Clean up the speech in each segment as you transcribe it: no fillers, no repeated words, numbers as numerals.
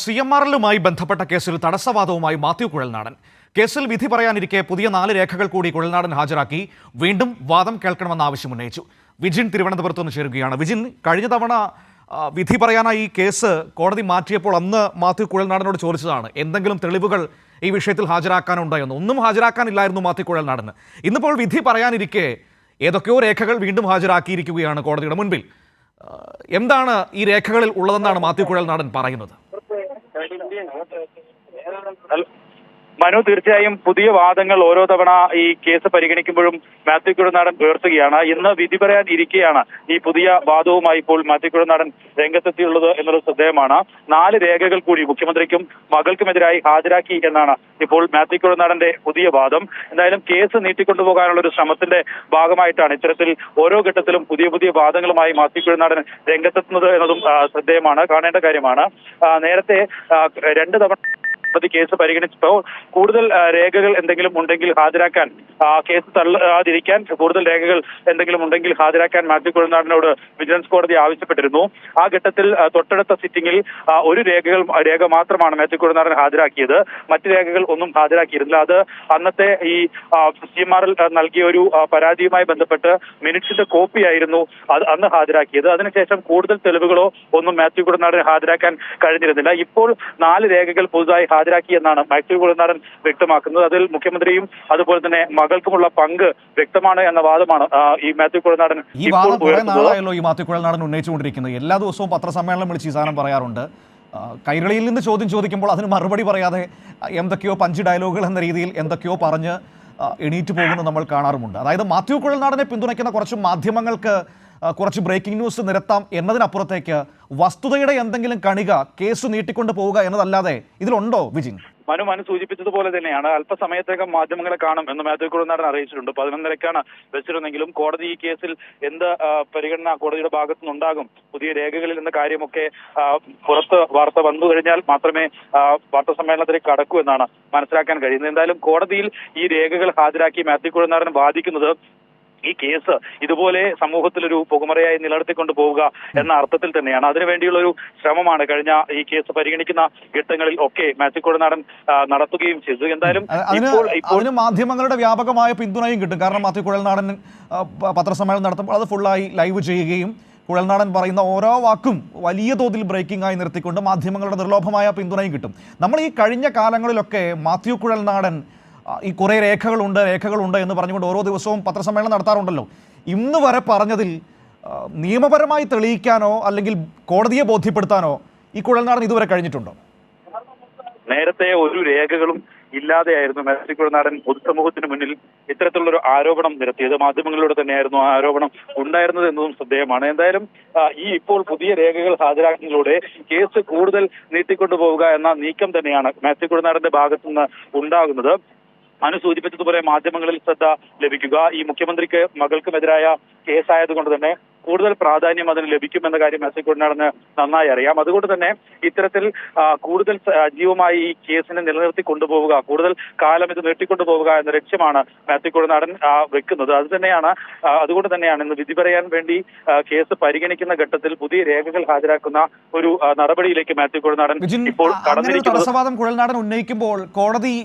CMRലുമായി ബന്ധപ്പെട്ട കേസിൽ തടസ്സവാദവുമായി മാത്യു കുഴൽനാടൻ. കേസിൽ വിധി പറയാനിരിക്കെ പുതിയ 4 രേഖകൾ കൂടി കുഴൽനാടൻ ഹാജരാക്കി വീണ്ടും വാദം കേൾക്കണമെന്ന ആവശ്യം ഉന്നയിച്ചു. വിജിൻ തിരുവനന്തപുരത്ത് നിന്ന് ചേരുകയാണ്. വിജിൻ, കഴിഞ്ഞ തവണ വിധി പറയാനായി ഈ കേസ് കോടതി മാറ്റിയപ്പോൾ അന്ന് മാത്യു കുഴൽനാടനോട് ചോദിച്ചതാണ് എന്തെങ്കിലും തെളിവുകൾ ഈ വിഷയത്തിൽ ഹാജരാക്കാനുണ്ടോ എന്ന്. ഒന്നും ഹാജരാക്കാനില്ലായിരുന്നു മാത്യു കുഴൽനാടന്. ഇന്നിപ്പോൾ വിധി പറയാനിരിക്കെ ഏതൊക്കെയോ രേഖകൾ വീണ്ടും ഹാജരാക്കിയിരിക്കുകയാണ് കോടതിയുടെ മുൻപിൽ. എന്താണ് ഈ രേഖകളിൽ ഉള്ളതെന്നാണ് മാത്യു കുഴൽനാടൻ പറയുന്നത്? മനു, തീർച്ചയായും പുതിയ വാദങ്ങൾ ഓരോ തവണ ഈ കേസ് പരിഗണിക്കുമ്പോഴും മാത്യു കുഴൽനാടൻ ഉയർത്തുകയാണ്. ഇന്ന് വിധി പറയാൻ ഇരിക്കെയാണ് ഈ പുതിയ വാദവുമായി ഇപ്പോൾ മാത്യു കുഴൽനാടൻ രംഗത്തെത്തിയുള്ളത് എന്നുള്ളത് ശ്രദ്ധേയമാണ്. 4 രേഖകൾ കൂടി മുഖ്യമന്ത്രിക്കും മകൾക്കുമെതിരായി ഹാജരാക്കി എന്നാണ് ഇപ്പോൾ മാത്യു കുഴൽനാടന്റെ പുതിയ വാദം. എന്തായാലും കേസ് നീട്ടിക്കൊണ്ടുപോകാനുള്ള ഒരു ശ്രമത്തിന്റെ ഭാഗമായിട്ടാണ് ഇത്തരത്തിൽ ഓരോ ഘട്ടത്തിലും പുതിയ പുതിയ വാദങ്ങളുമായി മാത്യു കുഴൽനാടൻ രംഗത്തെത്തുന്നത് എന്നതും ശ്രദ്ധേയമാണ്, കാണേണ്ട കാര്യമാണ്. നേരത്തെ 2 തവണ കേസ് പരിഗണിച്ചപ്പോൾ കൂടുതൽ രേഖകൾ എന്തെങ്കിലും ഉണ്ടെങ്കിൽ ഹാജരാക്കാൻ, കേസ് തള്ളാതിരിക്കാൻ കൂടുതൽ രേഖകൾ എന്തെങ്കിലും ഉണ്ടെങ്കിൽ ഹാജരാക്കാൻ മാത്യു കുഴൽനാടനോട് വിജിലൻസ് കോടതി ആവശ്യപ്പെട്ടിരുന്നു. ആ ഘട്ടത്തിൽ തൊട്ടടുത്ത സിറ്റിംഗിൽ ഒരു രേഖ മാത്രമാണ് മാത്യു കുഴൽനാടൻ ഹാജരാക്കിയത്. മറ്റു രേഖകൾ ഒന്നും ഹാജരാക്കിയിരുന്നില്ല. അത് അന്നത്തെ ഈ CMRൽ നൽകിയ ഒരു പരാതിയുമായി ബന്ധപ്പെട്ട് മിനിറ്റ്സിന്റെ കോപ്പിയായിരുന്നു അത് അന്ന് ഹാജരാക്കിയത്. അതിനുശേഷം കൂടുതൽ തെളിവുകളോ ഒന്നും മാത്യു കുഴൽനാടൻ ഹാജരാക്കാൻ കഴിഞ്ഞിരുന്നില്ല. ഇപ്പോൾ 4 രേഖകൾ പുതുതായി ഹാജരാക്കി എന്നാണ് മാത്യു കുഴൽനാടൻ വ്യക്തമാക്കുന്നത്. അതിൽ മുഖ്യമന്ത്രിയും അതുപോലെ തന്നെ മകൾക്കുമുള്ള പങ്ക് വ്യക്തമാണ് എന്ന വാദമാണ് ഈ മാത്യു കുഴൽനാടൻ മാത്യു കുഴൽനാടൻ ഉന്നയിച്ചുകൊണ്ടിരിക്കുന്നത്. എല്ലാ ദിവസവും പത്രസമ്മേളനം വിളിച്ച് ഈ സാധനം പറയാറുണ്ട്. കൈരളിയിൽ നിന്ന് ചോദ്യം ചോദിക്കുമ്പോൾ അതിന് മറുപടി പറയാതെ എന്തൊക്കെയോ പഞ്ച് ഡയലോഗുകൾ എന്ന രീതിയിൽ എന്തൊക്കെയോ പറഞ്ഞ് എണീറ്റ് പോകുന്നത് നമ്മൾ കാണാറുമുണ്ട്. അതായത് മാത്യു കുഴൽനാടനെ പിന്തുണയ്ക്കുന്ന കുറച്ച് മാധ്യമങ്ങൾക്ക് കുറച്ച് ബ്രേക്കിംഗ് ന്യൂസ് നിരത്താം എന്നതിനപ്പുറത്തേക്ക് വസ്തുതയുടെ എന്തെങ്കിലും കണിക കേസ് നീട്ടിക്കൊണ്ട് പോവുക എന്നതല്ലാതെ ഇതിലുണ്ടോ വിജിൻ? മനു സൂചിപ്പിച്ചതുപോലെ തന്നെയാണ് അല്പസമയത്തേക്കും മാധ്യമങ്ങളെ കാണും എന്ന് മാത്യു കുഴൽനാടൻ അറിയിച്ചിട്ടുണ്ട്. 11:30-ക്കാണ് വെച്ചിരുന്നെങ്കിലും കോടതി ഈ കേസിൽ എന്ത് പരിഗണന കോടതിയുടെ ഭാഗത്തുനിന്നുണ്ടാകും, പുതിയ രേഖകളിൽ എന്ന കാര്യമൊക്കെ പുറത്ത് വാർത്ത വന്നു കഴിഞ്ഞാൽ മാത്രമേ വാർത്താ സമ്മേളനത്തിലേക്ക് കടക്കൂ എന്നാണ് മനസ്സിലാക്കാൻ കഴിയുന്നത്. എന്തായാലും കോടതിയിൽ ഈ രേഖകൾ ഹാജരാക്കി മാത്യു കുഴൽനാടൻ വാദിക്കുന്നത് ഈ കേസ് ഇതുപോലെ സമൂഹത്തിലൊരു പുകമറയായി നിലനിർത്തിക്കൊണ്ട് പോവുക എന്ന അർത്ഥത്തിൽ തന്നെയാണ്. അതിനുവേണ്ടിയുള്ള ഒരു ശ്രമമാണ് കഴിഞ്ഞ ഈ കേസ് പരിഗണിക്കുന്ന ഘട്ടങ്ങളിൽ ഒക്കെ മാത്യു കുഴൽനാടൻ നടത്തുകയും ചെയ്തു. എന്തായാലും അതിന് മാധ്യമങ്ങളുടെ വ്യാപകമായ പിന്തുണയും കിട്ടും. കാരണം മാത്യു കുഴൽനാടൻ പത്രസമ്മേളനം നടത്തുമ്പോൾ അത് ഫുള്ളായി ലൈവ് ചെയ്യുകയും കുഴൽനാടൻ പറയുന്ന ഓരോ വാക്കും വലിയ തോതിൽ ബ്രേക്കിംഗ് ആയി നിർത്തിക്കൊണ്ട് മാധ്യമങ്ങളുടെ നിർലോഭമായ പിന്തുണയും കിട്ടും. നമ്മൾ ഈ കഴിഞ്ഞ കാലങ്ങളിലൊക്കെ മാത്യു കുഴൽനാടൻ ഈ കുറേ രേഖകളുണ്ട് എന്ന് പറഞ്ഞുകൊണ്ട് ഓരോ ദിവസവും പത്രസമ്മേളനം നടത്താറുണ്ടല്ലോ. ഇന്ന് വരെ പറഞ്ഞതിൽ നിയമപരമായി തെളിയിക്കാനോ അല്ലെങ്കിൽ കോടതിയെ ബോധ്യപ്പെടുത്താനോ ഈ കുഴൽനാടൻ ഇതുവരെ കഴിഞ്ഞിട്ടുണ്ടോ? നേരത്തെ ഒരു രേഖകളും ഇല്ലാതെയായിരുന്നു മാത്യു കുഴൽനാടൻ പൊതുസമൂഹത്തിന് മുന്നിൽ ഇത്തരത്തിലുള്ളൊരു ആരോപണം നിരത്തിയത്. മാധ്യമങ്ങളിലൂടെ തന്നെയായിരുന്നു ആ ആരോപണം ഉണ്ടായിരുന്നത് എന്നതും ശ്രദ്ധേയമാണ്. എന്തായാലും ഈ ഇപ്പോൾ പുതിയ രേഖകൾ ഹാജരാക്കുന്നതിലൂടെ കേസ് കൂടുതൽ നീട്ടിക്കൊണ്ടുപോവുക എന്ന നീക്കം തന്നെയാണ് മാത്യു കുഴൽനാടന്റെ ഭാഗത്തുനിന്ന് ഉണ്ടാകുന്നത്. സൂചിപ്പിച്ചതുപോലെ മാധ്യമങ്ങളിൽ ശ്രദ്ധ ലഭിക്കുക, ഈ മുഖ്യമന്ത്രിക്ക് മകൾക്കുമെതിരായ കേസായതുകൊണ്ട് തന്നെ കൂടുതൽ പ്രാധാന്യം അതിന് ലഭിക്കുമെന്ന കാര്യം മാത്യു കുഴൽനാടന് നന്നായി അറിയാം. അതുകൊണ്ട് തന്നെ ഇത്തരത്തിൽ കൂടുതൽ സജീവമായി ഈ കേസിനെ നിലനിർത്തി കൊണ്ടുപോവുക, കൂടുതൽ കാലം ഇത് നീട്ടിക്കൊണ്ടുപോവുക എന്ന ലക്ഷ്യമാണ് മാത്യു കുഴൽനാടൻ വെക്കുന്നത്. അതുകൊണ്ട് തന്നെയാണ് ഇന്ന് വിധി പറയാൻ വേണ്ടി കേസ് പരിഗണിക്കുന്ന ഘട്ടത്തിൽ പുതിയ രേഖകൾ ഹാജരാക്കുന്ന ഒരു നടപടിയിലേക്ക് മാത്യു കുഴൽനാടൻ ഇപ്പോൾ കടന്നിരിക്കുന്നത്. തടസ്സവാദം കുഴൽനാടൻ ഉന്നയിക്കുമ്പോൾ കോടതി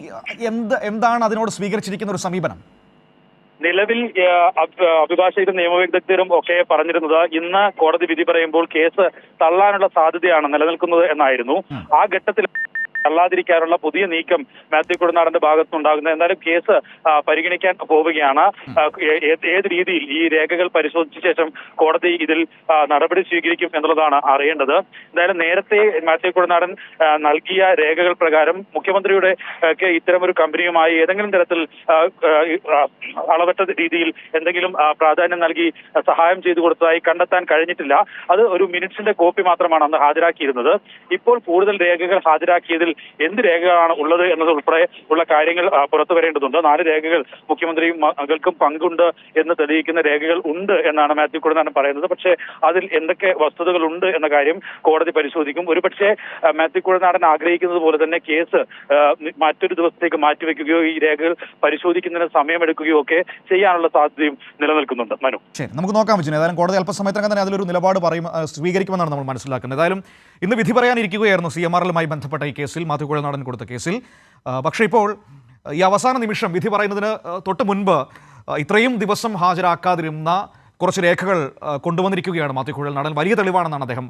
എന്താണ് അതിനോട് സ്വീകരിച്ചിരിക്കുന്ന ഒരു സമീപനം? നിലവിൽ അഭിഭാഷകരും നിയമവിദഗ്ധരും ഒക്കെ പറഞ്ഞിരുന്നത് ഇന്ന് കോടതി വിധി പറയുമ്പോൾ കേസ് തള്ളാനുള്ള സാധ്യതയാണ് നിലനിൽക്കുന്നത് എന്നായിരുന്നു. ആ ഘട്ടത്തിൽ തള്ളാതിരിക്കാനുള്ള പുതിയ നീക്കം മാത്യു കുഴൽനാടന്റെ ഭാഗത്തുനിന്നുണ്ടാകുന്നത്. എന്തായാലും കേസ് പരിഗണിക്കാൻ പോവുകയാണ്. ഏത് രീതിയിൽ ഈ രേഖകൾ പരിശോധിച്ച ശേഷം കോടതി ഇതിൽ നടപടി സ്വീകരിക്കും എന്നുള്ളതാണ് അറിയേണ്ടത്. എന്തായാലും നേരത്തെ മാത്യു കുഴൽനാടൻ നൽകിയ രേഖകൾ പ്രകാരം മുഖ്യമന്ത്രിയുടെ ഇത്തരമൊരു കമ്പനിയുമായി ഏതെങ്കിലും തരത്തിൽ അളവറ്റ രീതിയിൽ എന്തെങ്കിലും പ്രാധാന്യം നൽകി സഹായം ചെയ്തു കൊടുത്തതായി കണ്ടെത്താൻ കഴിഞ്ഞിട്ടില്ല. അത് ഒരു മിനിറ്റ്സിന്റെ കോപ്പി മാത്രമാണ് അന്ന് ഹാജരാക്കിയിരുന്നത്. ഇപ്പോൾ കൂടുതൽ രേഖകൾ ഹാജരാക്കിയതിൽ എന്ത് രേഖകളാണ് ഉള്ളത് എന്നതുൾപ്പെടെ ഉള്ള കാര്യങ്ങൾ പുറത്തു വരേണ്ടതുണ്ട്. 4 രേഖകൾ മുഖ്യമന്ത്രിയും മകൾക്കും പങ്കുണ്ട് എന്ന് തെളിയിക്കുന്ന രേഖകൾ ഉണ്ട് എന്നാണ് മാത്യു കുഴൽനാടൻ പറയുന്നത്. പക്ഷേ അതിൽ എന്തൊക്കെ വസ്തുതകൾ ഉണ്ട് എന്ന കാര്യം കോടതി പരിശോധിക്കും. ഒരുപക്ഷെ മാത്യു കുഴൽനാടൻ ആഗ്രഹിക്കുന്നത് പോലെ തന്നെ കേസ് മറ്റൊരു ദിവസത്തേക്ക് മാറ്റിവെക്കുകയോ ഈ രേഖകൾ പരിശോധിക്കുന്നതിന് സമയമെടുക്കുകയോ ഒക്കെ ചെയ്യാനുള്ള സാധ്യതയും നിലനിൽക്കുന്നുണ്ട്. മനു, ശരി, നമുക്ക് നോക്കാം വിജിൻ. ഏതായാലും കോടതി അല്പസമയത്തിനകം തന്നെ അതിലൊരു നിലപാട് സ്വീകരിക്കുമെന്നാണ് നമ്മൾ മനസ്സിലാക്കുന്നത്. ഏതായാലും ഇന്ന് വിധി പറയാനിരിക്കുകയായിരുന്നു CMRലുമായി ബന്ധപ്പെട്ട ഈ കേസിൽ, മാത്യു കുഴൽനാടൻ കൊടുത്ത കേസിൽ. പക്ഷേ ഇപ്പോൾ ഈ അവസാന നിമിഷം വിധി പറയുന്നതിന് തൊട്ട് മുൻപ് ഇത്രയും ദിവസം ഹാജരാക്കാതിരുന്ന കുറച്ച് രേഖകൾ കൊണ്ടുവന്നിരിക്കുകയാണ് മാത്യു കുഴൽനാടൻ. വലിയ തെളിവാണെന്നാണ് അദ്ദേഹം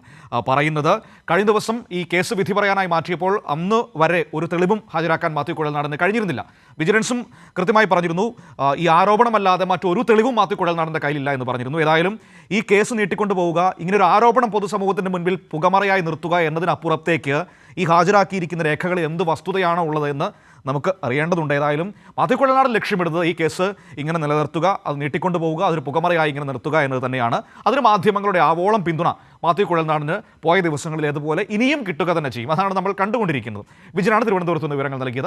പറയുന്നത്. കഴിഞ്ഞ ദിവസം ഈ കേസ് വിധി പറയാനായി മാറ്റിയപ്പോൾ അന്ന് വരെ ഒരു തെളിവും ഹാജരാക്കാൻ മാത്യു കുഴൽനാടന് കഴിഞ്ഞിരുന്നില്ല. വിജിലൻസും കൃത്യമായി പറഞ്ഞിരുന്നു ഈ ആരോപണമല്ലാതെ മറ്റൊരു തെളിവും മാത്യു കുഴൽനാടൻ്റെ കയ്യിലില്ല എന്ന് പറഞ്ഞിരുന്നു. ഏതായാലും ഈ കേസ് നീട്ടിക്കൊണ്ടുപോവുക, ഇങ്ങനൊരു ആരോപണം പൊതുസമൂഹത്തിൻ്റെ മുൻപിൽ പുകമറയായി നിർത്തുക എന്നതിനപ്പുറത്തേക്ക് ഈ ഹാജരാക്കിയിരിക്കുന്ന രേഖകളിൽ എന്ത് വസ്തുതയാണോ ഉള്ളതെന്ന് നമുക്ക് അറിയേണ്ടതുണ്ട്. ഏതായാലും മാത്യു കുഴൽനാടൻ ലക്ഷ്യമിടുന്നത് ഈ കേസ് ഇങ്ങനെ നിലനിർത്തുക, അത് നീട്ടിക്കൊണ്ടു പോവുക, അതൊരു പുകമറയായി ഇങ്ങനെ നിർത്തുക എന്നത് തന്നെയാണ്. അതിന് മാധ്യമങ്ങളുടെ ആവോളം പിന്തുണ മാത്യു കുഴൽനാടന് പോയ ദിവസങ്ങളിൽ അതുപോലെ ഇനിയും കിട്ടുക തന്നെ ചെയ്യും. അതാണ് നമ്മൾ കണ്ടുകൊണ്ടിരിക്കുന്നത്. വിജയനാണ് തിരുവനന്തപുരത്ത് നിന്ന് വിവരങ്ങൾ നൽകിയത്.